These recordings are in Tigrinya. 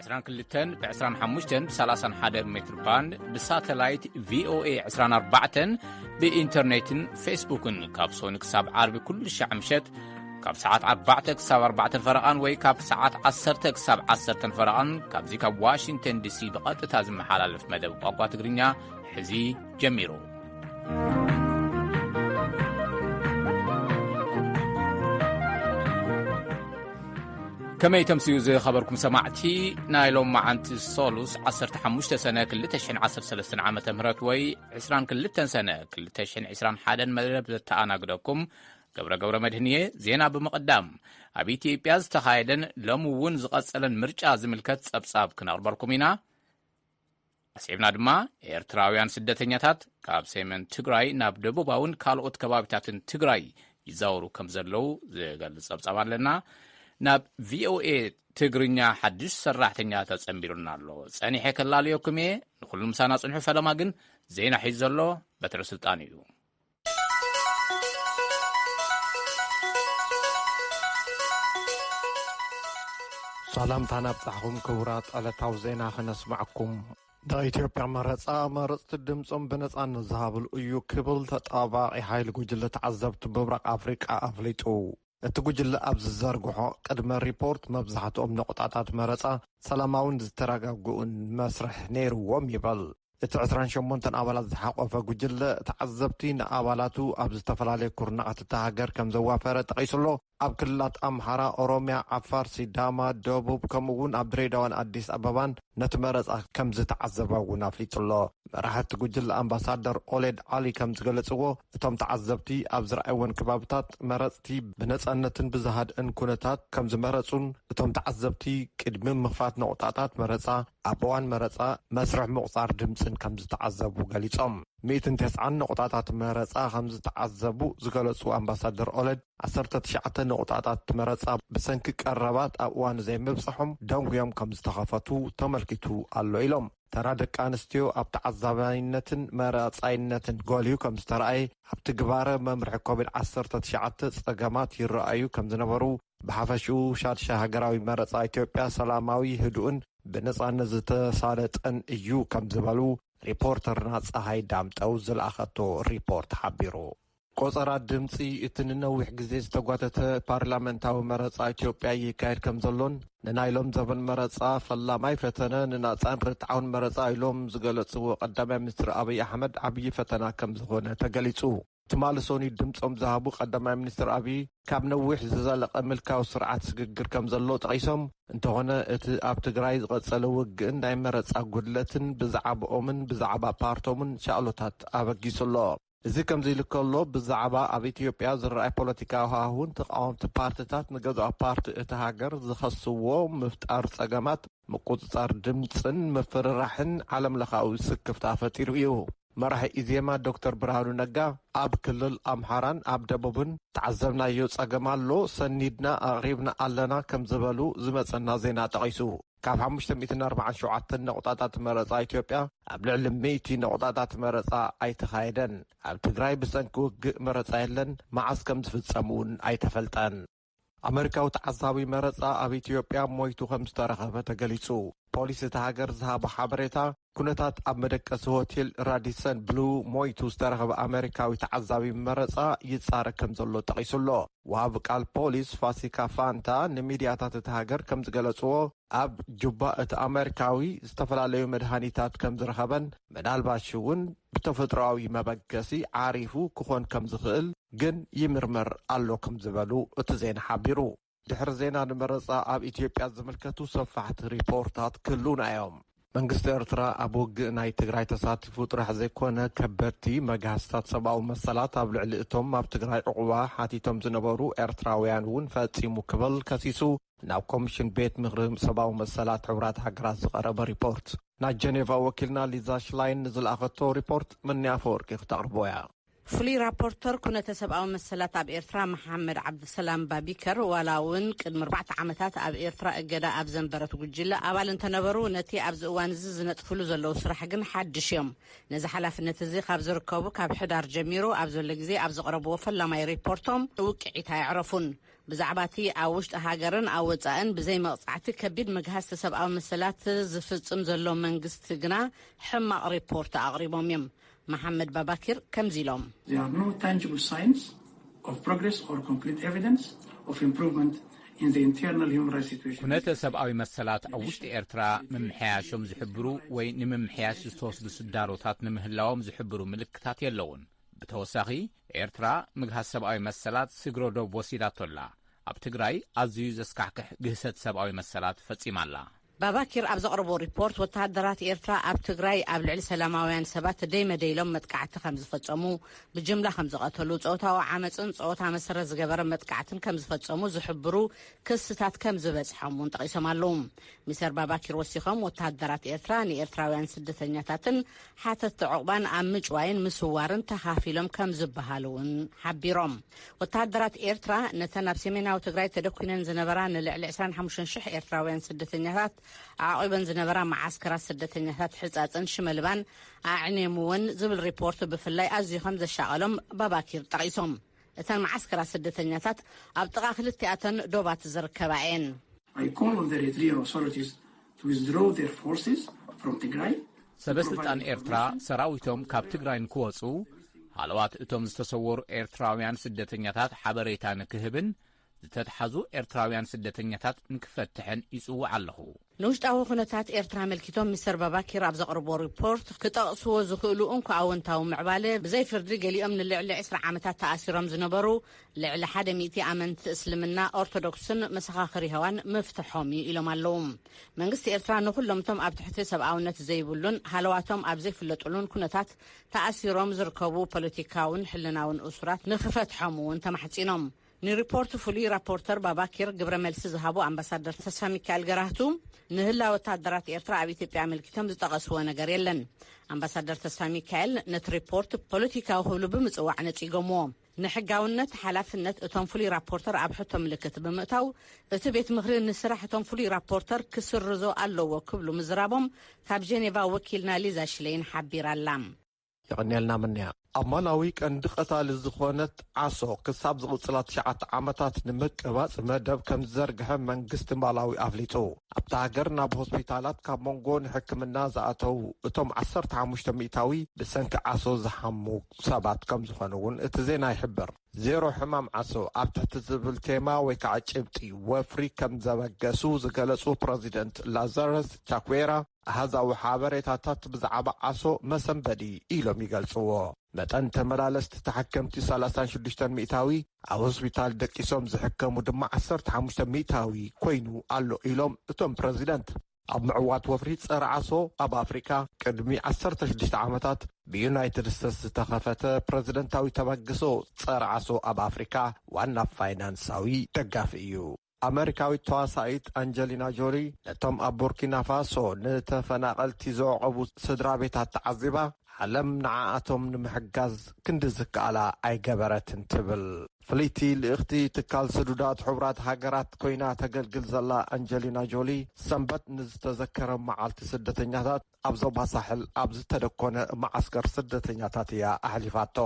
22 ب25 ب31 متر باند بساتلايت VOA 24 بإنترنتن فيسبوكن كاب سوني كساب عربي كل الشعمشت كاب ساعات 4 كساب 4 فرقان وي كاب ساعات 10 كساب 10 فرقان كاب زي كاب واشنطن دي سي بقطة زم حلالف مدب ቋንቋ ትግርኛ ሕዚ ጀሚሩ كمي تمسيو زي خبركم سمعتي نايلوم معانت الصولوس 15 سنة كل تشحن 13 عامة مهرات وي 20 كل سنة كل تشحن 20 حادا مدرب زتانا قدوكم قبرة مدهنية زينا بمقدام أبيتي بياز تخايدن لموون زغسلن مرجع زملكت سبساب كنغربركمينا أسعبنا دما إيرتراويان سدتنياتات كاب سيمن تقراي ناب دبوباون كالوت كبابتاتن تقراي يزاورو كمزلو زي قال سبسابان لنا ناب VOA تقرنيا حدش سراحتنيا تسأمبيرنا اللو ساني حيك الله ليوكمي نخل المسانا صنحو فلماقن زينا حيزلو بتر سلطانيو سلام تنبتحكم كورات على توزينا خنسمعكم دا إثيوبيا مرت الدمصم بنصان الذهاب الأيو كبل تطابع حيل جوجل تعذبت ببرق أفريقيا أفليتو التجوجل أبز الزرقحو قدم الريبورت مبزحتهم نقطعات مرصة سلاماون زتراجعون مسرح نيرو وميبل اتعسران شمونتن أبالات زحاقو فجوجل تعذبتين أبالاتو أبز تفلالي كورناعة التهاجر كم زوافرة تقيسلو أب كلات أمحارة أوروميا عفار سيداما دوبوب كمون أبدريدوان أديس أبابان نتمرز كم زتعذبون أفليتلو راحت تجوجل أمباسادر أوليد علي كم زغلصو تم تعذبتي أبزر أيوان كبابتات مرزتي بنصانتن بزهاد انكونتات كم زمرزون تم تعذبتي قدم مخفات نقطات مرزا أبوان مرزا مسرح مقصار دمسن كم زتعذبو غليصم 109 نقطات مرزا كم زتعذبو زغلصو أمباسادر أوليد 19 نقطات مرزا بسنك قربات أوان زي مبصحهم دونغيام كم زتخافتو تملكتو الله إلهم ترى دك أنستيو أبتعذبينتن مرأينتن قوليو كم استرأي أبتقبارة ممرح كوبين 19 استقامات يرأيو كم زنبرو بحفشو شادشة هقراوي مرأي إثيوبيا سلاماوي هدوءن بنصان زتسالت أن إيو كم زبالو ريبورتر ناس أهاي دامت أو زل أخطو ريبورت حبيرو قصرات دمسي اتننوح جزيز تقواتة بارلمنتاو مرصا إثيوبيا يكاير كمزلون ننايلوم زبن مرصا فلا ماي فتنا نناصان رتعون مرصا إلوم زغلصو قدام مستر أبي أحمد عبي فتنا كمزغونة تقليصو تمالسوني دمصم زهابو قدام مستر أبي كاب نوح ززالق ملكاو سرعات سققر كمزلو تقيسم انتوغنا اب تقراي زغلصلو وقن داي مرصا قدلتن بزعب أومن بزعب بارتومن شعلوتات أبقيسلو إذا كم زي لكله بالزعباء أبي إثيوبيا زرع بوليتيكا هون تقاوم بارتيات نجدوا بارت اتهاجر زخصوه مفتقر سجمات مقطع دمتن مفرحن عالم لخاوي سكف تافتير ويو مرح إزيما دكتور برهانو نجا أب كلل أمحران أب دبوبن تعذبنا يوت سجمالو سندنا أغريبنا علنا كم زبالو زمتنا زينا تقيسو كاب 540 نقطات مرصا إثيوبيا قبل علم 100 نقطات مرصا أيتخايدن أب تግራይ بسنك وق مرصا يلن معس كم زفصمون أيتفلطن أمريكا وتعذابي مرصا أب إثيوبيا مويتو خمس ترخبه تغليصو بوليس تهاجر زهاب حبريتا كنتات أب مدقس هوتيل راديسون بلو مويتو استرخبه أمريكاوي تعذابي مرصا يتصارك كم زلو تقيسلو وهاب قال بوليس فاسيكا فانتا نميدياتات تهاجر كم زغلصو أب جباء أمريكاوي استفلاليو مدهانيتات كم زرخبن منالباشون بتفطراوي مبقسي عارفو كخون كم زخل جن يمرمر ألو كم زبالو اتزين حبيرو دحر زينا نمرصا أب إثيوبيا زملكتو صفحت ريبورتات كلنا يوم መንግስቲ ኤርትራ ኣብ ውግእ ናይ ትግራይ ተሳቲፉ ጥራሕ ዘይኮነ ከበድቲ መጋህዝታት ሰብኣዊ መሰላት ኣብ ልዕሊ እቶም ኣብ ትግራይ ዕቑባ ሓቲቶም ዝነበሩ ኤርትራውያን እውን ፈፂሙ ክብል ከሲሱ ናብ ኮሚሽን ቤት ምክሪ ሰብኣዊ መሰላት ሕብራት ሃገራት ዝቐረበ ሪፖርት ናይ ጀኔቫ ወኪልና ሊዛ ሽላይን ዝለኣኸቶ ሪፖርት ምንያ ፈወርቂ ክተቕርቦያ فلي رابورتر كنت سبعة مسلات أب إيرترا محمد عبد السلام بابيكر ولاون قد 4 عامات أب إيرترا أجدا أب زنبرت وجلة أول تنبرو نتي أب زوان زنت فلوس اللو صراحة جن حدش يوم نزح على في النتزي خاب زركوب كاب حدار جميرو أب زلجزي أب زقرب وفل لما يريبورتهم وقعتها يعرفون ብዛዕባቲ ኣብ ውሽጢ ሃገርን ኣብ ወፃእን ብዘይ መቕጻዕቲ ከቢድ መግሃዝ ሰብኣዊ መሰላት ዝፍጽም ዘሎ መንግስቲ ግና ሕማቕ ሪፖርት ኣቕሪቦም እዮም። መሐመድ ባባኪር ከምዚ ኢሎም There are no tangible signs of progress or concrete evidence of improvement in the internal human rights situation. ኩነተ ሰብኣዊ መሰላት ኣብ ውሽጢ ኤርትራ ምምሕያሾም ዝሕብሩ ወይ ንምምሕያሽ ዝተወስዱ ስዳሮታት ንምህላዎም ዝሕብሩ ምልክታት የለውን። ብተወሳኺ ኤርትራ ምግሃዝ ሰብኣዊ መሰላት ስግሮ ዶብ ወሲዳቶላ ኣብ ትግራይ ኣዝዩ ዘስካሕክሕ ግህሰት ሰብኣዊ መሰላት ፈጺማላ። ባባኪር ኣብ ዘቕርቦ ሪፖርት ወተሃደራት ኤርትራ ኣብ ትግራይ ኣብ ልዕሊ ሰላማውያን ሰባት ደይመደይሎም መጥቃዕቲ ከም ዝፈጸሙ ብጅምላ ከም ዝቐተሉ ጾታዊ ዓመፅን ጾታ መሰረት ዝገበረ መጥቃዕትን ከም ዝፈጸሙ ዝሕብሩ ክስታት ከም ዝበጽሖም እውን ጠቒሶም ኣለዉ። ሚስተር ባባኪር ወሲኾም ወተሃደራት ኤርትራ ንኤርትራውያን ስደተኛታትን ሓተት ዕቑባን ኣብ ምጭዋይን ምስዋርን ተኻፊሎም ከም ዝበሃሉ እውን ሓቢሮም። ወተሃደራት ኤርትራ ነተን ኣብ ሰሜናዊ ትግራይ ተደኲነን ዝነበራ ንልዕሊ 25,000 ኤርትራውያን ስደተኛታት ዓቂበን ዝነበራ ማዓስከራት ስደተኛታት ሕጻጽን ሽመልባን ኣዕኔምውን ዝብል ሪፖርት ብፍላይ ኣዝዩ ከም ዘሻቐሎም ባባኪር ጠቒሶም እተን ማዓስከራት ስደተኛታት ኣብ ጥቓ ክልቲኣተን ዶባት ዝርከባ እየን። I call on the Eritrean authorities to withdraw their forces from Tigray. ሰበስልጣን ኤርትራ ሰራዊቶም ካብ ትግራይ ንክወፁ ሃለዋት እቶም ዝተሰወሩ ኤርትራውያን ስደተኛታት ሓበሬታ ንክህብን ዝተተሓዙ ኤርትራውያን ስደተኛታት ንክፈትሕን ይጽውዕ ኣለኹ። ንውሽጣዊ ኩነታት ኤርትራ መልኪቶም ሚስተር ባባኪር ኣብ ዘቕርቦ ሪፖርት ክጠቕስዎ ዝኽእሉ እንኳ ኣወንታዊ ምዕባለ ብዘይ ፍርዲ ገሊኦም ንልዕሊ 20 ዓመታት ተኣሲሮም ዝነበሩ ልዕሊ 100 ኣመንቲ እስልምና ኦርቶዶክስን መሰኻኽሪ ህዋን መፍትሖም እዩ ኢሎም ኣለዉ። መንግስቲ ኤርትራ ንኩሎምቶም ኣብ ትሕቲ ሰብኣውነት ዘይብሉን ሃለዋቶም ኣብ ዘይፍለጡሉን ኩነታት ተኣሲሮም ዝርከቡ ፖለቲካውን ሕልናውን እሱራት ንኽፈትሖም እውን ተማሕጺኖም። ንሪፖርቱ ፍሉይ ራፖርተር ባባኪር ግብረ መልሲ ዝሃቡ ኣምባሳደር ተስፋ ሚካኤል ገራህቱ ንህላ ወታደራት ኤርትራ ኣብ ኢትዮጵያ መልኪቶም ዝጠቐስዎ ነገር የለን። ኣምባሳደር ተስፋ ሚካኤል ነቲ ሪፖርት ፖለቲካዊ ክብሉ ብምጽዋዕ ነጺጎምዎ ንሕጋውነት ሓላፍነት እቶም ፍሉይ ራፖርተር ኣብ ሕቶ ምልክት ብምእታው እቲ ቤት ምኽሪ ንስራሕ እቶም ፍሉይ ራፖርተር ክስርዞ ኣለዎ ክብሉ ምዝራቦም ካብ ጄኔቫ ወኪልና ሊዛ ሽለይን ሓቢራላ። ይቕንየልና ምንያ ኣብ ማላዊ ቀንዲ ቀታሊ ዝኾነት ዓሶ ክሳብ ዝቕጽላ 9 ዓመታት ንምቅባጽ መደብ ከም ዝዘርግሐ መንግስቲ ማላዊ ኣፍሊጡ። ኣብቲ ሃገር ናብ ሆስፒታላት ካብ መንጎ ንሕክምና ዝኣተው እቶም 15 ሚእታዊ ብሰንኪ ዓሶ ዝሓሙ ሰባት ከም ዝኾኑ እውን እቲ ዜና ይሕብር። ዜሮ ሕማም ዓሶ ኣብ ትሕቲ ዝብል ቴማ ወይ ከዓ ጭብጢ ወፍሪ ከም ዘበገሱ ዝገለጹ ፕረዚደንት ላዛረስ ቻኩዌራ ኣሃዛዊ ሓበሬታታት ብዛዕባ ዓሶ መሰንበዲ ኢሎም ይገልጽዎ። መጠን ተመላለስቲ ተሓከምቲ 36 ሚእታዊ ኣብ ሆስፒታል ደቂሶም ዝሕከሙ ድማ 15 ሚእታዊ ኮይኑ ኣሎ ኢሎም እቶም ፕረዚደንት ኣብ ምዕዋት ወፍሪ ጸረ ዓሶ ኣብ ኣፍሪካ ቅድሚ 16 ዓመታት ብዩናይትድ ስቴትስ ዝተኸፈተ ፕረዚደንታዊ ተበግሶ ጸረ ዓሶ ኣብ ኣፍሪካ ዋና ፋይናንሳዊ ደጋፊ እዩ። ኣሜሪካዊት ተዋሳኢት አንጀሊና ጆሊ ነቶም ኣብ ቡርኪና ፋሶ ንተፈናቐልቲ ዘዕቐቡ ስድራ ቤታት ተዓዚባ ዓለም ንዓኣቶም ንምሕጋዝ ክንዲ ዝከኣላ ኣይገበረትን ትብል። ፍልይቲ ልእኽቲ ትካል ስዱዳት ሕቡራት ሃገራት ኮይና ተገልግል ዘላ አንጀሊና ጆሊ ሰንበት ንዝተዘከረ መዓልቲ ስደተኛታት ኣብ ዞባ ሳሕል ኣብ ዝተደኮነ ማዓስከር ስደተኛታት እያ ኣሕሊፋቶ።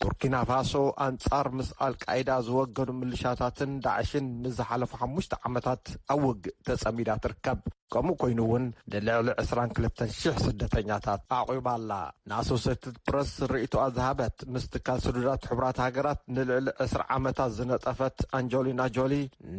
ቡርኪና ፋሶ ኣንጻር ምስ አልቃይዳ ዝወገኑ ምልሻታትን ዳዕሽን ንዝሓለፉ 5 ዓመታት ኣብ ውግእ ተጸሚዳ ትርከብ። ከምኡ ኮይኑ እውን ንልዕሊ 22,000 ስደተኛታት ኣቑባላ። ንኣሶሴትድ ፕረስ ርእይቶኣ ዝሃበት ምስ ትካል ስዱዳት ሕቡራት ሃገራት ንልዕሊ 20 ዓመታት ዝነጠፈት አንጀሊና ጆሊ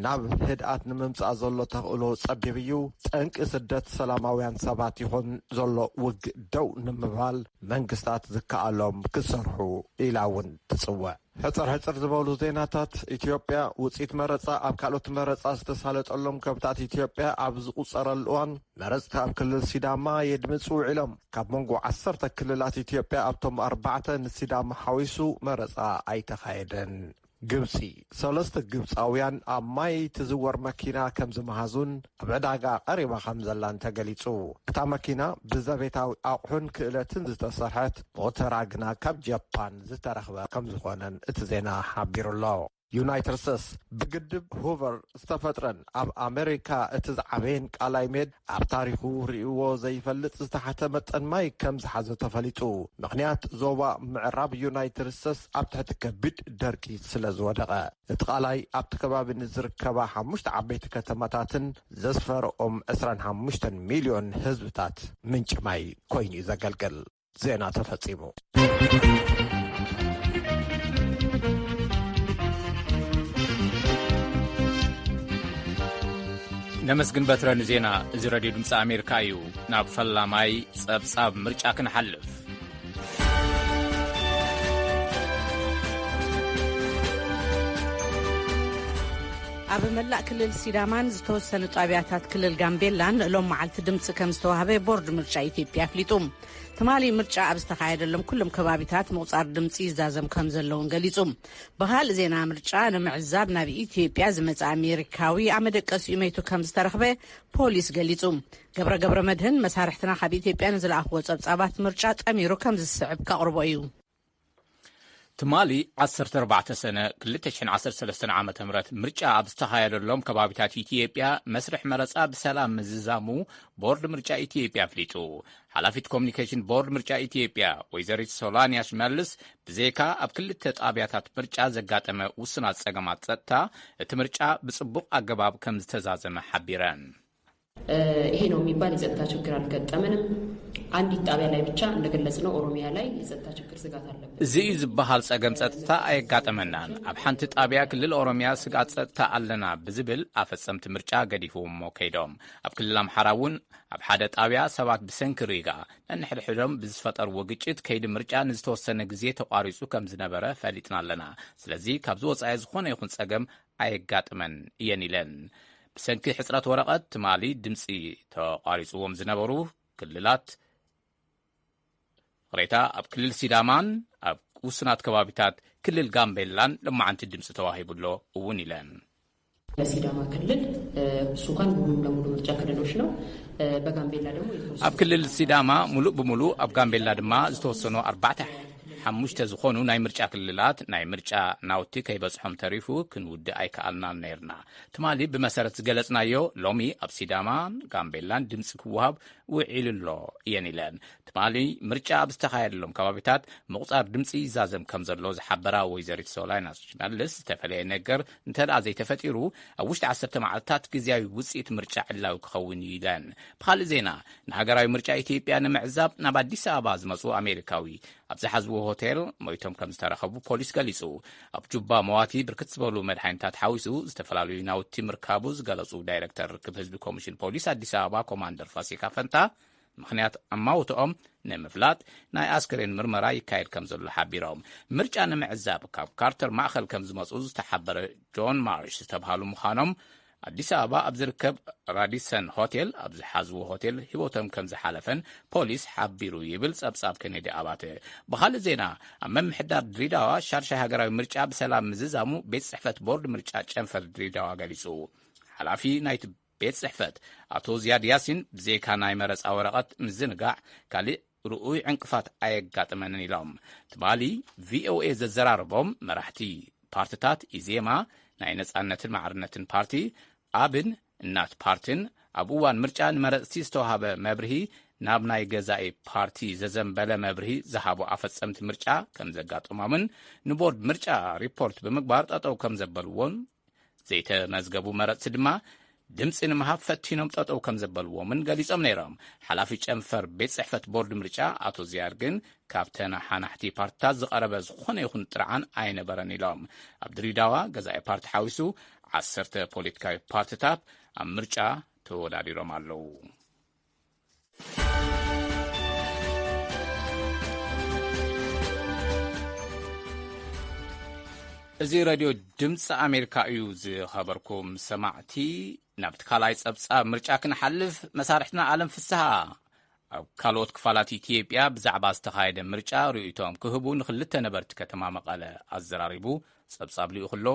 ናብ ህድኣት ንምምጻእ ዘሎ ተኽእሎ ጸቢብ እዩ፣ ጠንቂ ስደት ሰላማውያን ሰባት ይኹን ዘሎ ውግእ ደው ንምባል መንግስታት ዝከኣሎም ክሰርሑ ኢላ እውን ትጽውዕ። ሕፅር ዝበሉ ዜናታት ኢትዮጵያ ውፅኢት መረፃ ኣብ ካልኦት መረፃ ዝተሳለጠሎም ከብታት ኢትዮጵያ ኣብ ዝቁፀረሉ እዋን መረፅቲ ኣብ ክልል ሲዳማ የድምፁ ውዒሎም። ካብ መንጎ 10 ክልላት ኢትዮጵያ ኣብቶም 4 ንሲዳማ ሓዊሱ መረፃ ኣይተኻየደን። ግብፂ 3 ግብፃውያን ኣብ ማይ ትዝወር መኪና ከም ዝመሃዙን ኣብ ዕዳጋ ቀሪባ ከም ዘላን ተገሊጹ። እታ መኪና ብዘቤታዊ ኣቑሑን ክእለትን ዝተሰርሐት ሞተራ ግና ካብ ጃፓን ዝተረኽበ ከም ዝኾነን እቲ ዜና ሓቢሩሎ። ዩናይትድ ስቴትስ ብግድብ ሁቨር ዝተፈጥረን ኣብ ኣሜሪካ እቲ ዝዓበየን ቃላይ ሜድ ኣብ ታሪኹ ርእይዎ ዘይፈልጥ ዝተሓተ መጠን ማይ ከም ዝሓዘ ተፈሊጡ ምክንያት ዞባ ምዕራብ ዩናይትድ ስቴትስ ኣብ ትሕቲ ከቢድ ደርቂ ስለ ዝወደቐ እቲ ቃላይ ኣብቲ ከባቢ ንዝርከባ 5 ዓበይቲ ከተማታትን ዘስፈርኦም 25 ሚልዮን ህዝብታት ምንጭ ማይ ኮይኑ እዩ ዘገልግል ዜና ተፈጺሙ ነመስግን በትረን ዜና እዚ ሬድዮ ድምፂ ኣሜሪካ እዩ ናብ ፈላማይ ጸብጻብ ምርጫ ክንሓልፍ ኣብ መላእ ክልል ሲዳማን ዝተወሰኑ ጣብያታት ክልል ጋምቤላን ሎም መዓልቲ ድምፂ ከም ዝተዋህበ ቦርድ ምርጫ ኢትዮጵያ ኣፍሊጡ ትማሊ ምርጫ ኣብ ዝተኻየደሎም ኩሎም ከባቢታት ምቁጻር ድምፂ ይዛዘም ከም ዘለውን ገሊጹ ብኻልእ ዜና ምርጫ ንምዕዛብ ናብ ኢትዮጵያ ዝመጽ ኣሜሪካዊ ኣመደቀሲኡ መይቱ ከም ዝተረኽበ ፖሊስ ገሊጹ ገብረ መድህን መሳርሕትና ካብ ኢትዮጵያ ንዝለኣኽዎ ጸብጻባት ምርጫ ጠሚሩ ከም ዝስዕብ ካቕርቦ እዩ ትማሊ 14 ሰነ 2013 ዓመተ ምህረት ምርጫ ኣብ ዝተኻየደሎም ከባቢታት ኢትዮጵያ መስርሕ መረጻ ብሰላም ምዝዛሙ ቦርድ ምርጫ ኢትዮጵያ ኣፍሊጡ ሓላፊት ኮሙኒኬሽን ቦርድ ምርጫ ኢትዮጵያ ወይዘሪት ሶላንያ ሽመልስ ብዜካ ኣብ ክልተ ጣብያታት ምርጫ ዘጋጠመ ውስናት ጸገማት ጸጥታ እቲ ምርጫ ብጽቡቕ አገባብ ከም ዝተዛዘመ ሓቢረን ይሄ ነው የሚባል የጸጥታ ችግር አልገጠመንም አንዲት ጣቢያ ላይ ብቻ እንደገለጽነው ኦሮሚያ ላይ የጸጥታ ችግር ስጋት አለበት እዚ ዝበሃል ጸገም ጸጥታ ኣይጋጠመናን ኣብ ሓንቲ ጣብያ ክልል ኦሮሚያ ስጋት ጸጥታ ኣለና ብዝብል ኣፈጸምቲ ምርጫ ገዲፎም ከይዶም ኣብ ክልል ኣምሓራ እውን ኣብ ሓደ ጣብያ ሰባት ብሰንኪ ሪጋ ነንሕድሕዶም ብዝፈጠርዎ ግጭት ከይዲ ምርጫ ንዝተወሰነ ግዜ ተቋሪጹ ከም ዝነበረ ፈሊጥና ኣለና ስለዚ ካብ ዝወጻኢ ዝኾነ ይኹን ጸገም ኣይጋጥመን እየን ኢለን ብሰንኪ ሕጽረት ወረቐት ትማሊ ድምፂ ተቋሪጽዎም ዝነበሩ ክልላት ቅሬታ ኣብ ክልል ሲዳማን ኣብ ውስናት ከባቢታት ክልል ጋምቤላን ለማዓንቲ ድምፂ ተዋሂቡሎ እውን ኢለን ለሲዳማ ክልል ሱካን ሙሉ ለሙሉ ምርጫ ክልሎች ነው በጋምቤላ ደግሞ ኣብ ክልል ሲዳማ ሙሉእ ብሙሉእ ኣብ ጋምቤላ ድማ ዝተወሰኑ 4 ዝኾኑ ናይ ምርጫ ክልላት ናይ ምርጫ ናውቲ ከይበጽሖም ተሪፉ ክንውዲ ኣይከኣልናን ነርና ትማሊ ብመሰረት ዝገለጽናዮ ሎሚ ኣብ ሲዳማን ጋምቤላን ድምፂ ክወሃብ ውዒሉሎ እየን ኢለን ትማሊ ምርጫ ኣብ ዝተኻየደሎም ከባቢታት ምቁጻር ድምፂ ይዛዘም ከም ዘሎ ዝሓበራ ወይዘሪት ሶላንያ ሽመልስ ዝተፈለየ ነገር እንተደኣ ዘይተፈጢሩ ኣብ ውሽጢ 10 መዓልትታት ግዜያዊ ውፅኢት ምርጫ ዕላዊ ክኸውን ኢለን ብኻልእ ዜና ንሃገራዊ ምርጫ ኢትዮጵያ ንምዕዛብ ናብ ኣዲስ ኣበባ ዝመፁ ኣሜሪካዊ ኣብ ዝሓዝዎ ሆቴል ሞይቶም ከም ዝተረኸቡ ፖሊስ ገሊጹ ኣብ ጁባ መዋቲ ብርክት ዝበሉ መድሓኒታት ሓዊሱ ዝተፈላለዩ ናውቲ ምርካቡ ዝገለጹ ዳይሬክተር ርክብ ህዝቢ ኮሚሽን ፖሊስ ኣዲስ ኣበባ ኮማንደር ፋሲካ ፈንታ ምክንያት ኣማውትኦም ንምፍላጥ ናይ ኣስክሬን ምርመራ ይካየድ ከም ዘሎ ሓቢሮም ምርጫ ንምዕዛብ ካብ ካርተር ማእኸል ከም ዝመፁ ዝተሓበረ ጆን ማርሽ ዝተባሃሉ ምዃኖም ኣዲስ ኣበባ ኣብ ዝርከብ ራዲሰን ሆቴል ኣብ ዝሓዝዎ ሆቴል ሂወቶም ከም ዝሓለፈን ፖሊስ ሓቢሩ ይብል ጸብጻብ ከነዲ ኣባተ ብኻልእ ዜና ኣብ መምሕዳር ድሬዳዋ ሻርሻይ ሃገራዊ ምርጫ ብሰላም ምዝዛሙ ቤት ጽሕፈት ቦርድ ምርጫ ጨንፈር ድሬዳዋ ገሊጹ ሓላፊ ናይቲ ቤት ጽሕፈት ኣቶ ዝያድ ያሲን ብዜካ ናይ መረፃ ወረቐት ምዝንጋዕ ካልእ ርኡይ ዕንቅፋት ኣየጋጥመንን ኢሎም ትማሊ ቪኦኤ ዘዘራርቦም መራሕቲ ፓርቲታት ኢዜማ ናይ ነጻነትን ማዕርነትን ፓርቲ ኣብን እናት ፓርቲን ኣብ እዋን ምርጫ ንመረፅቲ ዝተዋሃበ መብርሂ ናብ ናይ ገዛኢ ፓርቲ ዘዘንበለ መብርሂ ዝሃቡ ኣፈጸምቲ ምርጫ ከም ዘጋጥሞምን ንቦርድ ምርጫ ሪፖርት ብምግባር ጠጠው ከም ዘበልዎን ዘይተመዝገቡ መረፅቲ ድማ ድምፂ ንምሃብ ፈቲኖም ጠጠው ከም ዘበልዎምን ገሊጾም ነይሮም ሓላፊ ጨንፈር ቤት ጽሕፈት ቦርድ ምርጫ ኣቶ ዝያድ ግን ካብተን ሓናሕቲ ፓርቲታት ዝቐረበ ዝኾነ ይኹን ጥርዓን ኣይነበረን ኢሎም ኣብ ድሬዳዋ ገዛኢ ፓርቲ ሓዊሱ 10 ፖለቲካዊ ፓርቲታት ኣብ ምርጫ ተወዳዲሮም ኣለዉ እዚ ሬድዮ ድምፂ ኣሜሪካ እዩ ዝኸበርኩም ሰማዕቲ ናብቲ ካልኣይ ጸብጻብ ምርጫ ክንሓልፍ መሳርሕትና ዓለም ፍስሓ ኣብ ካልኦት ክፋላት ኢትዮጵያ ብዛዕባ ዝተኻየደ ምርጫ ርእይቶም ክህቡ ንኽልተ ነበርቲ ከተማ መቐለ ኣዘራሪቡ ጸብጻብ ልኡ ኽሎ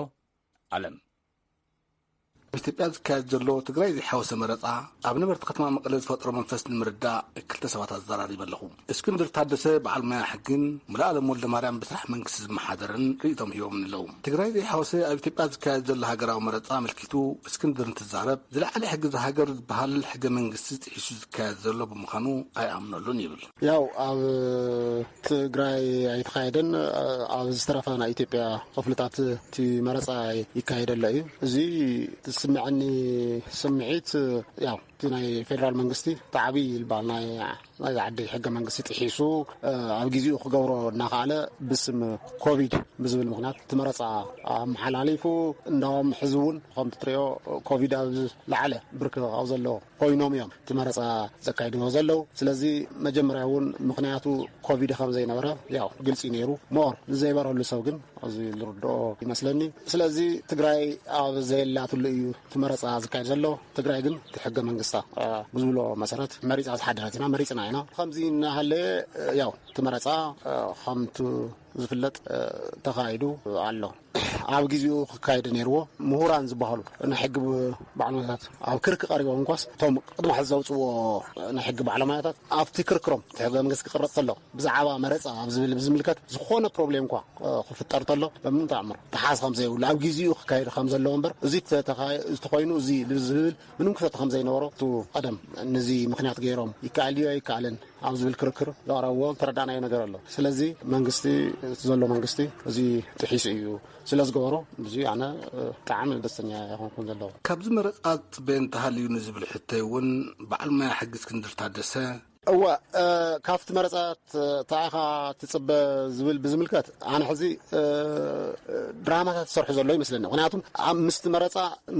ዓለም ኢትዮጵያ ዝካየድ ትግራይ ዝሓወሰ መረፃ ኣብ ነበርቲ ከተማ መቐለ ዝፈጥሮ መንፈስ ንምርዳእ ክልተ ሰባት ኣዘራሪቦ ኣለኹ። እስክንድር ታደሰ በዓል ሞያ ሕግን ሙሉዓለም ወልደማርያም ብስራሕ መንግስቲ ዝመሓደርን ርእቶም ሂቦም ኣለዉ። ትግራይ ዝሓወሰ ኣብ ኢትዮጵያ ዝካየድ ዘሎ ሃገራዊ መረፃ መልኪቱ እስክንድር እንትዛረብ ዝለዓለ ሕጊ ሃገር ዝበሃል ሕገ መንግስቲ ጥሒሱ ዝካየድ ዘሎ ብምዃኑ ኣይኣምነሉን ይብል። ያው ኣብ ትግራይ ኣይተኻየደን ኣብ ዝተረፈ ናይ ኢትዮጵያ ክፍልታት እቲ መረፃ ይካየደሎ እዩ። እዚ ትስምዐኒ ስምዒት ያው ናይ ፌደራል መንግስቲ ተዓቢ ይልባል ናይ ዓዲ ሕገ መንግስቲ ጥሒሱ ኣብ ግዚኡ ክገብሮ እናኻለ ብስም ኮቪድ ብዝብል ምክንያት ትመረፃ ኣመሓላሊፉ እንዳዎም ሕዚ እውን ከም ትሪኦ ኮቪድ ኣብ ላዕለ ብርክ ኣብ ዘሎ ኮይኖም እዮም ትመረፃ ዘካይድዎ ዘለው። ስለዚ መጀመርያ እውን ምክንያቱ ኮቪድ ከም ዘይነበረ ያው ግልፂ ነይሩ ሞር ዘይበረሉ ሰብ ግን ኣብዚ ዝርድኦ ይመስለኒ። ስለዚ ትግራይ ኣብ ዘየላትሉ እዩ ትመረፃ ዝካየድ ዘሎ። ትግራይ ግን ሕገ መንግስቲ ብዝብሎ መሰረት መሪፃ ዝሓደረት ኢና መሪፅና ኢና ከምዚ እናሃለ ያው ትመረፃ ከምቲ ዝፍለጥ ተኻይዱ ኣሎ። ኣብ ግዚኡ ክካየድ ነይርዎ ምሁራን ዝበሃሉ ናይ ሕጊ ባዕልሞያታት ኣብ ክርክ ቀሪቦም እንኳስ እቶም ቅድሚ ሕዚ ዘውፅዎ ናይ ሕጊ ባዕልሞያታት ኣብቲ ክርክሮም ሕገ መንግስቲ ክቅረፅ ተሎ ብዛዕባ መረፃ ኣብ ዝብል ብዝምልከት ዝኾነ ፕሮብሌም እኳ ክፍጠር ተሎ በምን ተኣምር ተሓዝ ከም ዘይብሉ ኣብ ግዚኡ ክካየድ ከም ዘለዎ እምበር እዚ ተኾይኑ እዚ ዝብል ምንም ክፈት ከም ዘይነበሮ ቱ ቀደም ነዚ ምክንያት ገይሮም ይከኣልዮ ይከኣልን ኣብ ዝብል ክርክር ዘቕረብዎ ተረዳናዮ ነገር ኣሎ። ስለዚ መንግስቲ ዘሎ መንግስቲ እዚ ጥሒሱ እዩ ስለዝገበሮ እዚ ኣነ ብጣዕሚ ደስተኛ ይኾንኩን ዘለኹ። ካብዚ መረፃት በእንተሃልዩ ንዝብል ሕተይ እውን በዓል ሞያ ሕጊ እስክንድር ታደሰ እዋ ካብቲ መረፃት ታኢኻ ትፅበ ዝብል ብዝምልከት ኣነ ሕዚ ድራማታት ዝሰርሑ ዘሎ ይመስለኒ። ምክንያቱም ኣብ ምስቲ መረፃ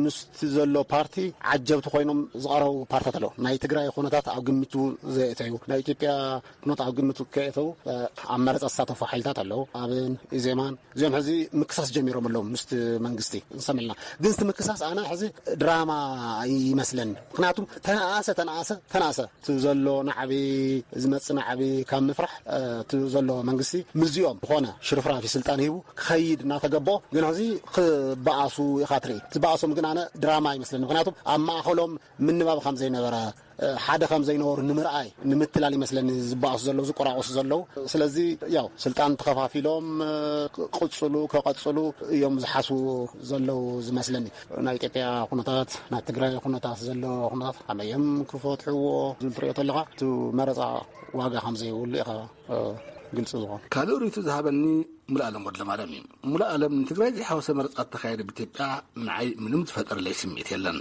ምስቲ ዘሎ ፓርቲ ዓጀብቲ ኮይኖም ዝቐረቡ ፓርቲታት ኣለዉ። ናይ ትግራይ ኩነታት ኣብ ግምቱ ዘእተዩ ናይ ኢትዮጵያ ኩነታት ኣብ ግምቱ ከእተው ኣብ መረፃ ዝሳተፉ ሓይልታት ኣለዉ። ኣብን ኢዜማን እዚኦም ሕዚ ምክሳስ ጀሚሮም ኣለዉ ምስቲ መንግስቲ ንሰምዕልና። ግን እቲ ምክሳስ ኣነ ሕዚ ድራማ ይመስለኒ። ምክንያቱም ተናእሰ ዘሎ ንዓብ ዝመፅና ዓቢ ካብ ምፍራሕ ዘሎ መንግስቲ ምዚኦም ዝኾነ ሽርፍራፊ ስልጣን ሂቡ ክኸይድ እናተገበኦ ግን ሕዚ ክበኣሱ ኢኻ ትርኢ። ዝበኣሶም ግን ኣነ ድራማ ይመስለኒ። ምክንያቱም ኣብ ማእኸሎም ምንባብ ከም ዘይነበረ ሓደ ከም ዘይነበሩ ንምርኣይ ንምትላል ይመስለኒ ዝበኣሱ ዘለው ዝቆራቆሱ ዘለው። ስለዚ ያው ስልጣን ተኸፋፊሎም ከቐፅሉ እዮም ዝሓስቡ ዘለው ዝመስለኒ። ናይ ኢትዮጵያ ኩነታት ናይ ትግራይ ኩነታት ዘሎ ኩነታት ከመዮም ክፈትሕዎ ዝብል ትሪኦ ተለኻ እቲ መረፃ ዋጋ ከም ዘይብሉ ኢኻ ግልፂ ዝኾነ። ካልእ ርእይቱ ዝሃበኒ ሙሉዓለም ወልደማርያም እዩ። ሙሉዓለም ንትግራይ ዘይሓወሰ መረፃት ተኻየደ ብኢትዮጵያ ንዓይ ምንም ዝፈጠረለይ ስምዒት የለን።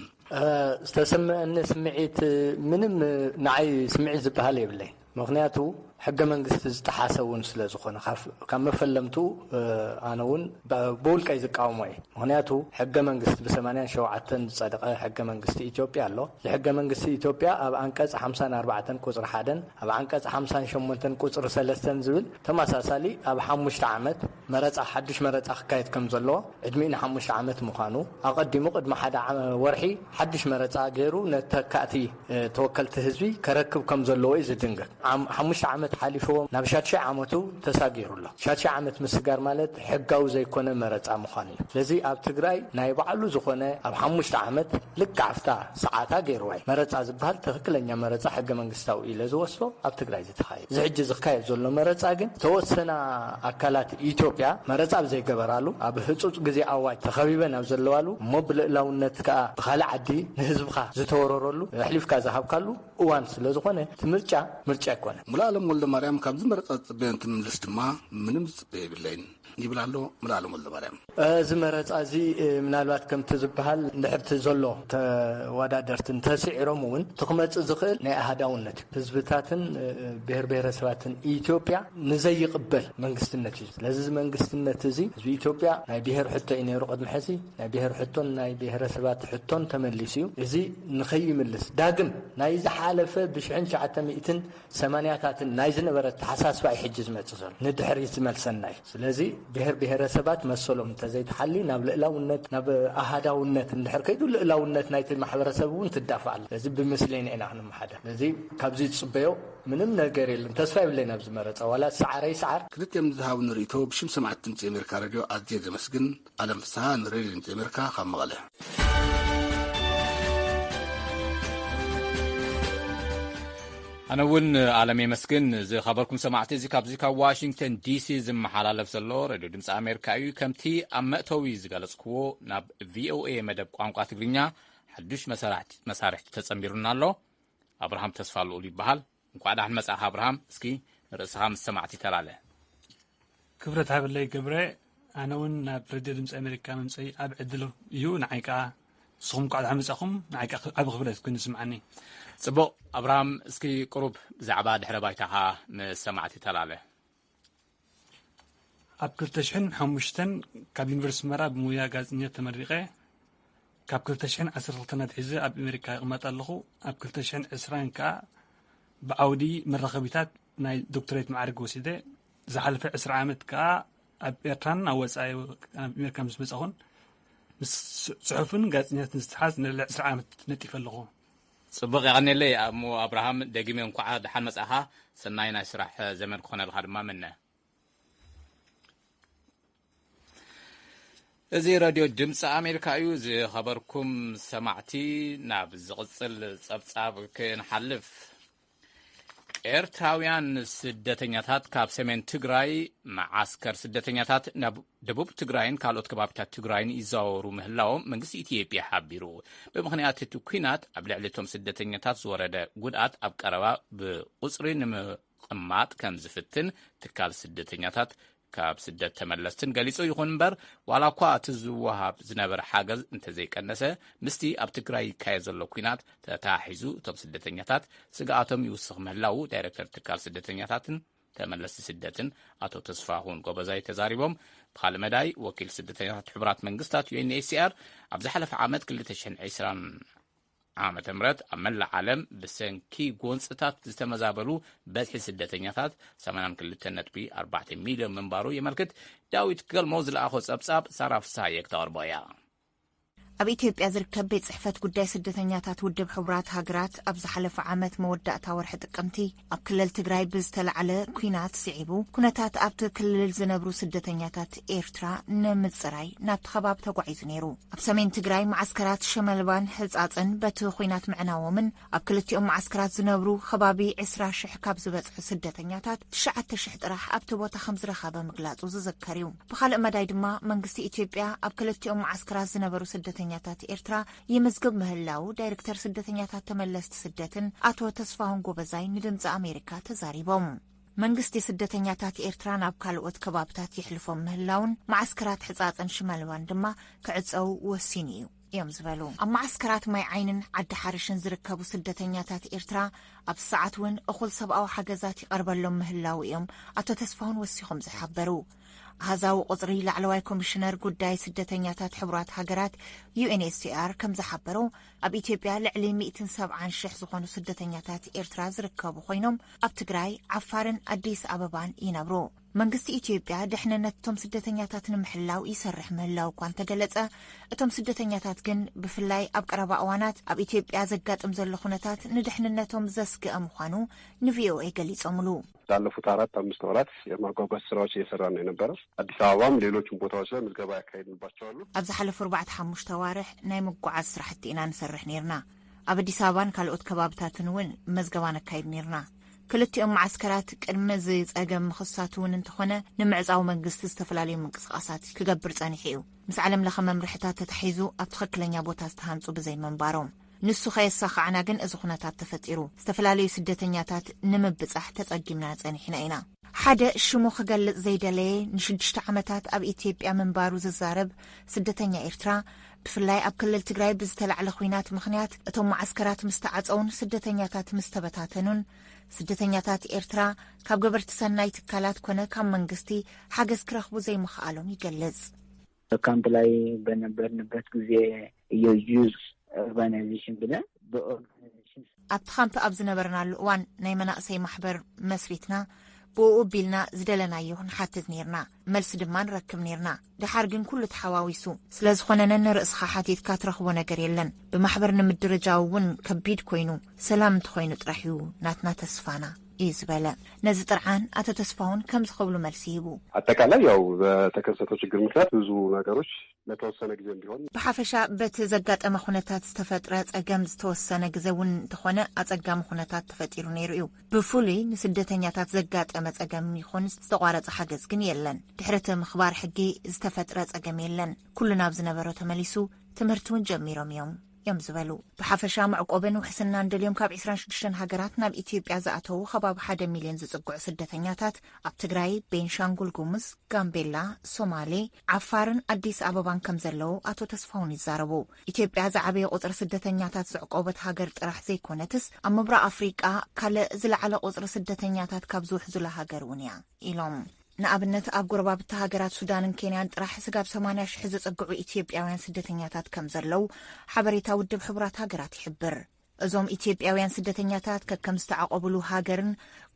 ዝተሰምዐኒ ስምዒት ምንም ንዓይ ስምዒት ዝበሃል የብለይ። ምክንያቱ ሕገ መንግስቲ ዝተሓሰ እውን ስለ ዝኾነ ካብ መፈለምቱ ኣነ እውን ብውልቀይ ዝቃወሞ እየ። ምክንያቱ ሕገ መንግስቲ ብ87 ዝፀደቐ ሕገ መንግስቲ ኢትዮጵያ ኣሎ። ሕገ መንግስቲ ኢትዮጵያ ኣብ አንቀጽ 54 ቁጽሪ 1 ኣብ አንቀጽ 58 ቁጽሪ 3 ዝብል ተመሳሳሊ ኣብ 5 ዓመት መረፃ ሓድሽ መረፃ ክካየድ ከም ዘለዎ ዕድሚኡ 5 ዓመት ምዃኑ ኣቀዲሙ ቅድሚ ሓደ ወርሒ ሓድሽ መረፃ ገይሩ ነተካእቲ ተወከልቲ ህዝቢ ከረክብ ከም ዘለዎ እዩ ዝድንገግ። 5 ዓመት ሓሊፎም ናብ 6 ዓመቱ ተሳጊሩሎ 6 ዓመት ምስጋር ማለት ሕጋዊ ዘይኮነ መረፃ ምዃኑ እዩ። ስለዚ ኣብ ትግራይ ናይ ባዕሉ ዝኾነ ኣብ 5 ዓመት ልክዓፍታ ሰዓታ ገይሩዋይ መረፃ ዝበሃል ትክክለኛ መረፃ ሕገ መንግስታዊ ኢለ ዝወስዶ ኣብ ትግራይ ዝተኻየደ። ዝሕጂ ዝካየድ ዘሎ መረፃ ግን ተወሰና ኣካላት ኢትዮጵያ መረፃ ዘይገበራሉ ኣብ ህፁፅ ግዜ ኣዋጅ ተኸቢበን ኣብ ዘለዋሉ እሞ ብልእላውነት ከዓ ብካልእ ዓዲ ንህዝብካ ዝተወረረሉ ሕሊፍካ ዝሃብካሉ እዋን ስለ ዝኾነ እቲ ምርጫ ኣይኮነ። ሙሉዓለም ወልደማርያም ካብዚ መረፃት ፅበዮ እንትምልስ ድማ ምንም ዝፅበዮ የብለይን ይብል ኣሎ ሙሉዓለም ወልደማርያም። እዚ መረፃ እዚ ምናልባት ከምቲ ዝበሃል እንድሕርቲ ዘሎ ተወዳደርቲ እንተስዒሮም እውን ትክመፅእ ዝኽእል ናይ ኣህዳውነት ህዝብታትን ብሔር ብሔረሰባትን ኢትዮጵያ ንዘይቕበል መንግስትነት እዩ። ስለዚ መንግስትነት እዚ ህዝቢ ኢትዮጵያ ናይ ብሔር ሕቶ እዩ ነይሩ ቅድሚ ሕዚ ናይ ብሔር ሕቶን ናይ ብሔረሰባት ሕቶን ተመሊሱ እዩ። እዚ ንኸይምልስ ዳግም ናይ ዝሓለፈ ብ1980ታትን ናይ ዝነበረ ተሓሳስባ ሕጂ ዝመፅእ ዘሎ ንድሕሪት ዝመልሰና እዩ። ስለዚ ብሔር ብሔረሰባት መሰሎም እንተዘይተሓሊ ናብ ልእላውነት ናብ ኣሃዳውነት እንድሕር ከይዱ ልእላውነት ናይቲ ማሕበረሰብ እውን ትዳፋዕ ኣላ። ስለዚ ብምስለና ኢና ክንመሓደር። ስለዚ ካብዚ ዝፅበዮ ምንም ነገር የለን። ተስፋ ይብለይ ናብ ዝመረፀ ዋላ ሰዓረይ ሰዓር ክልጥኦም ዝሃቡ ንርእቶ ብሽም ሰማዕቲ ድምፂ ኣሜሪካ ሬድዮ ኣዝየ ዘመስግን ኣለም ፍስሓ ንሬድዮ ድምፂ ኣሜሪካ ካብ መቐለ። أنا ون عالمي مسكن زي خبركم سمعت زي كابزيكا واشنطن دي سي زي محلال فزلو راديو دمس أمريكايو كمتي أمأتوي زغالسكو ناب VOA مدب قوانقا تقرينيا حدوش مسارح تتصميرنا له أبراهام تسفالو لي بحال نقعد عن مساحة أبراهام اسكي رأسها مستمعتي تلاله كبرت هاب اللي قبره أنا ون ناب راديو دمس أمريكا ممسي أبعدلو يو نعيكا صوم قاعد عم مساخم نعيكا أبو خبرت كن سمعني صبو أبراهام اسكي قرب زعبا دحر بايتها مستمعتي تلاله أب كلتشحن حمشتن كاب يونيفرسيتي مرا بمويا غازنية تمريقة كاب كلتشحن 10 سنوات حزة أب أمريكا قمت اللخو أب كلتشحن 20 كا بعودي مرخبيتات ناي دكتوريت معرق وسيدة زحلف 10 عامت كا أب إيرتران أو وساي أمريكا مسأخون مس صحفن غازنية نستحاز نل 10 عامت نتيف اللخو صبغ يعني لي أمو أبراهام دقيمي ونقع دحال مسأها سناينا يسرح زمن كون الخدمة منه زي راديو دمس أمريكا أيو زي خبركم سمعتي ناب زغصل صبصاب كنحلف إيرتراويان سدتنياتات كاب سمين تقراي معسكر سدتنياتات ناب دبوب تقراين كالوت كبابتات تقراين يزاورو مهلاوم منقس إتيابيا حابيرو بمخنيات التوكينات أبلع لتهم سدتنياتات زورده قدات أبقروا بقصرين مقمات كان زفتن تكال سدتنياتات كاب سدت تملستن قاليسو يخون بر والا كوا تزوهاب زنبر حاجز انت زي كنسة مستي اب تقراي كايزلو كوينات تتاحيزو تب سدتنياتات سقاطم يوسخ مهلاو دايركتر تكال سدتنياتاتن تملست سدتن اتو تصفاهون قبزاي تزاريبهم بخال مداي وكيل سدتنياتات حبرات منقستات UNHCR ابز حلف عامد كل تشحن عسران عامة مرات أمل العالم بسن كي قونستات تستمزابلو بزح سدتنياتات سمنان كل تنتبي 4 مليون من بارو يملكت داويت كل موزل أخوص أبصاب صراف سايق تاربايا ኣብ ኢትዮጵያ ዝርከብ ቤት ጽሕፈት ጉዳይ ስደተኛታት ውድብ ሕቡራት ሃገራት ኣብ ዝሓለፈ ዓመት መወዳእታ ወርሒ ጥቅምቲ ኣብ ክልል ትግራይ ብዝተለዓለ ኩናት ስዒቡ ኩነታት ኣብቲ ክልል ዝነብሩ ስደተኛታት ኤርትራ ንምጽራይ ናብቲ ከባቢ ተጓዒዙ ነይሩ ኣብ ሰሜን ትግራይ ማዓስከራት ሸመልባን ሕጻጽን በቲ ኩናት ምዕናዎምን ኣብ ክልቲኦም ማዓስከራት ዝነብሩ ከባቢ 20,000 ካብ ዝበጽሑ ስደተኛታት 9,000 ጥራሕ ኣብቲ ቦታ ከም ዝረኸበ ምግላጹ ዝዝከር እዩ ብኻልእ መዳይ ድማ መንግስቲ ኢትዮጵያ ኣብ ክልቲኦም ማዓስከራት ዝነበሩ ስደተኛታት ኤርትራ የመዝገብ ምህላው ዳይሬክተር ስደተኛታት ተመለስት ስደትን አቶ ተስፋሁን ጎበዛይ ንድምጽ አሜሪካ ተዛሪቦም መንግስት የስደተኛታት ኤርትራ ናብ ካልኦት ከባብታት ይሕልፎም ምህላውን ማዓስከራት ሕጻጽን ሽመልባን ድማ ክዕጸው ወሲኑ እዩ እዮም ዝበሉ ኣብ ማዓስከራት ማይ ዓይንን ዓዲ ሓርሽን ዝርከቡ ስደተኛታት ኤርትራ ኣብ ሰዓት ውን እኹል ሰብኣዊ ሓገዛት ይቀርበሎም ምህላው እዮም አቶ ተስፋሁን ወሲኹም ዝሓበሩ هذا وقطري لعلواي كوميشنر قداي سدتنياتات حبرات هاجرات UNHCR كم زحبرو أب إثيوبيا لعلي 170 زخونو سدتنياتات إيرتراز ركبو خوينهم أب تقراي عفارن أديس أبابان ينبرو መንግስቲ ኢትዮጵያ ድሕነነቶም ስደተኛታት ንምሕላው ይሰርሕ ምህላው ኳን ተገለጸ እቶም ስደተኛታት ግን ብፍላይ ኣብ ቀረባ እዋናት ኣብ ኢትዮጵያ ዘጋጥም ዘሎ ኩነታት ንድሕነነቶም ዘስግአ ምዃኑ ንቪኦኤ ገሊጾምሉ ባለፉት 4-5 ወራት የማጓጓዝ ስራዎች እየሰራን ነው የነበረው አዲስ አበባም ሌሎችም ቦታዎች ላይ ምዝገባ ያካሄድንባቸዋል ኣብ ዝሓለፉ 4-5 ተዋርሕ ናይ ምጓዓዝ ስራሕቲ ኢና ንሰርሕ ነርና ኣብ አዲስ አበባን ካልኦት ከባብታትን ውን መዝገባ ነካይድ ነርና كلتيهم معسكرات كرمز أجمع مخصصاتون انتخونه نمعزاو منجست استفلالي منقصقاسات كجبر صانحيو مس علم لخمم رحتات تتحيزو أبتخك لنيا بوتاس تهانسو بزي منبارهم نسو خيس ساخ عناجن إزخوناتات تفتيرو استفلالي سدتنياتات نمبصح تتقدمنا صانحنا إنا حدا شموخ قال زي دلي نشدشت عمتات أب إثيوبيا منبارو ززارب سدتنيا إرترا بفلاي أب كل التجراي بزتلع خوينات مخنيات أتوم معسكرات مستعصون سدتنياتات مستبتاتنون سدتنياتات إيرترا كاب قبرت سناي تكالات كونه كام منغستي حاجز كرخبو زي مخالهم يقلز كامب لاي بنبرنبت زي يوجوز أورغانيزيشن بلا أبتخامب أبزنبرنا الوان نايمنا سي محبر مسريتنا بو بيلنا زدلنا يهون حتى نيرنا ملس دمان ركب نيرنا دحارجن كل تحواويسو سلاز خوننا نرأس خاحاتيت كاترخبو نقر يلن بمحبر نمدرجاون كبيد كوينو سلام تخوينو ترحيو ناتنا تسفانا እዩ ዝበለ ነዚ ጥርዓን አቶ ተስፋውን ከም ዝኸብሉ መልሲ ይቡ አጠቃላይ ያው በተከሰተው ችግር ምክንያት ብዙ ነገሮች ለተወሰነ ጊዜ ቢሆን ብሓፈሻ በቲ ዘጋጠመ ኩነታት ዝተፈጥረ ጸገም ዝተወሰነ ግዜ እውን እንተኾነ አጸጋሚ ኩነታት ተፈጢሩ ነይሩ እዩ ብፍሉይ ንስደተኛታት ዘጋጠመ ጸገም ይኹን ዝተቋረጸ ሓገዝ ግን የለን ድሕሪ ምኽባር ሕጊ ዝተፈጥረ ጸገም የለን ኩሉ ናብ ዝነበረ ተመሊሱ ትምህርቲ እውን ጀሚሮም እዮም ዝበሉ ብሓፈሻ መዕቆብን ውሕስናን ደልዮም ካብ 26 ሃገራት ናብ ኢትዮጵያ ዝኣተዉ ከባቢ 1 ሚልዮን ዝጽጉዑ ስደተኛታት ኣብ ትግራይ ቤንሻንጉል ጉሙዝ ጋምቤላ ሶማሌ ዓፋርን አዲስ አበባን ከም ዘለዉ አቶ ተስፋውን ይዛረቡ ኢትዮጵያ ዝዓበየ ቁጽሪ ስደተኛታት ዝዕቆበት ሃገር ጥራሕ ዘይኮነትስ ኣብ ምብራቕ አፍሪቃ ካልእ ዝለዓለ ቁጽሪ ስደተኛታት ካብ ዝውሕዙላ ሃገር እውን እያ ኢሎም ንኣብነት ኣብ ጎረባብቲ ሃገራት ሱዳንን ኬንያን ጥራሕ ስጋብ 80,000 ዝጽጉዑ ኢትዮጵያውያን ስደተኛታት ከም ዘለዉ ሓበሬታ ውድብ ሕቡራት ሃገራት ይሕብር እዞም ኢትዮጵያውያን ስደተኛታት ከከም ዝተዓቆብሉ ሃገርን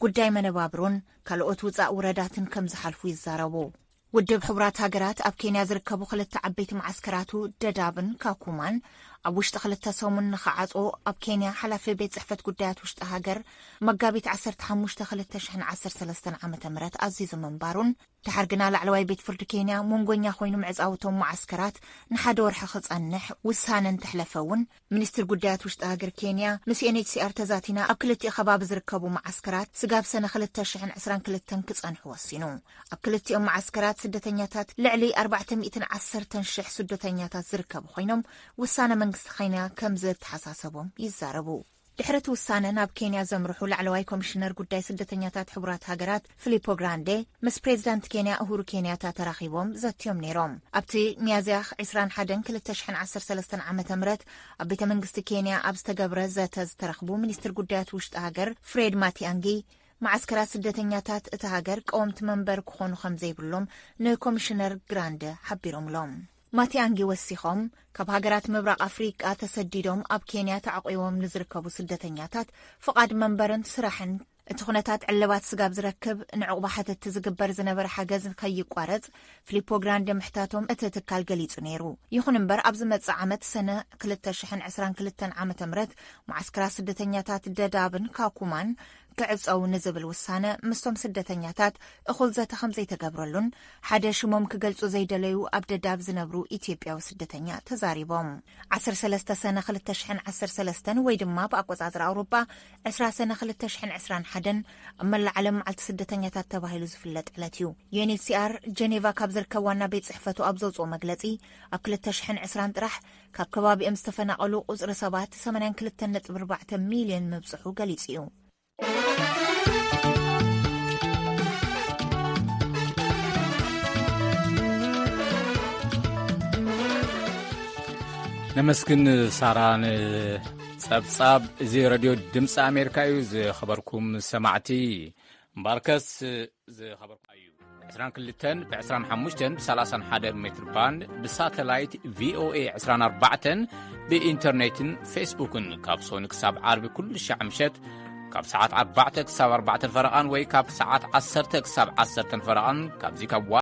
ጉዳይ መነባብሮን ካልኦት ውጻእ ውረዳትን ከም ዝሓልፉ ይዛረቡ ውድብ ሕቡራት ሃገራት ኣብ ኬንያ ዝርከቡ ክልተ ዓበይቲ ማዓስከራቱ ደዳብን ካኩማን ኣብ ውሽጢ ክልተ ሰሙን ንኸዓጾ ኣብ ኬንያ ሓላፊ ቤት ጽሕፈት ጉዳያት ውሽጢ ሃገር መጋቢት 15/2013 ዓመተ ምህረት ኣዚዙ ምንባሩን ተሓርግና ላዕለዋይ ቤት ፍርዲ ኬንያ መንጎኛ ኮይኑ ምዕጻውቶም ማዓስከራት ንሓደ ወርሒ ክጸንሕ ውሳነ እንተሕለፈውን ሚኒስትር ጉዳያት ውሽጢ ሃገር ኬንያ ምስ UNHCR ተዛቲና ኣብ ክልቲኡ ከባቢ ዝርከቡ ማዓስከራት ስጋብ ሰነ 2022 ክጸንሑ ወሲኑ ኣብ ክልቲኦም ማዓስከራት ስደተኛታት ልዕሊ 410,000 ስደተኛታት ዝርከቡ ኮይኖም ውሳነ መንግስቲ ኬንያ ከም ዝተሓሳሰቦም ይዛረቡ ድሕረት ውሳነ ናብ ኬንያ ዘምርሑ ላዕለዋይ ኮሚሽነር ጉዳይ ስደተኛታት ሕቡራት ሃገራት ፊሊፖ ግራንዴ ምስ ፕሬዚዳንት ኬንያ እሁሩ ኬንያታ ተራኺቦም ዘትዮም ነይሮም ኣብቲ ሚያዝያ 21/2013 ዓመተ ምህረት ኣብ ቤተ መንግስቲ ኬንያ ኣብ ዝተገብረ ዘተ ዝተረኽቡ ሚኒስትር ጉዳያት ውሽጢ ሃገር ፍሬድ ማቲያንጊ ማዓስከራት ስደተኛታት እቲ ሃገር ቀወምቲ መንበር ክኾኑ ከም ዘይብሎም ንኮሚሽነር ግራንዴ ሓቢሮምሎም ማቲያንጊ ወሲኾም ካብ ሃገራት ምብራቕ አፍሪቃ ተሰዲዶም ኣብ ኬንያ ተዓቂቦም ንዝርከቡ ስደተኛታት ፍቃድ መንበርን ስራሕን እቲ ኩነታት ዕለባት ስጋብ ዝረክብ ንዕቁባ ሓተቲ ዝግበር ዝነበረ ሓገዝ ከይቋረጽ ፊሊፖ ግራንዴ ምሕታቶም እቲ ትካል ገሊጹ ነይሩ ይኹን እምበር ኣብ ዝመጽእ ዓመት ሰነ 2022 ዓመተ ምህረት ማዓስከራት ስደተኛታት ደዳብን ካኩማን ክዕጸው ንዝብል ውሳነ ምስቶም ስደተኛታት እኹል ዘተ ከም ዘይተገብረሉን ሓደ ሽሞም ክገልጹ ዘይደለዩ ኣብ ደዳብ ዝነብሩ ኢትዮጵያዊ ስደተኛ ተዛሪቦም 13 ሰነ 2013 ወይ ድማ ብኣቆጻጽሪ ኣውሮፓ 20 ሰነ 2021 ኣብ መላእ ዓለም መዓልቲ ስደተኛታት ተባሂሉ ዝፍለጥ ዕለት እዩ UNHCR ጀኔቫ ካብ ዝርከብ ዋና ቤት ጽሕፈቱ ኣብ ዘውፅኦ መግለጺ ኣብ 2020 ጥራሕ ካብ ከባቢኦም ዝተፈናቐሉ ቁጽሪ ሰባት 82.4 ሚልዮን ምብጽሑ ገሊጹ እዩ نمسكن ساران صبصاب زي راديو دمص أمريكا خبركم سمعتي مباركس زي خبركم أيو 22 ب 25 ب31 متر باند بساتلايت VOA 24 بإنترنت فيسبوك كابسون كساب عربي كل شعمشت كاب ساعات 4 كساب 4 فرقان وي كاب ساعات 10 كساب 10 فرقان كاب زي كاب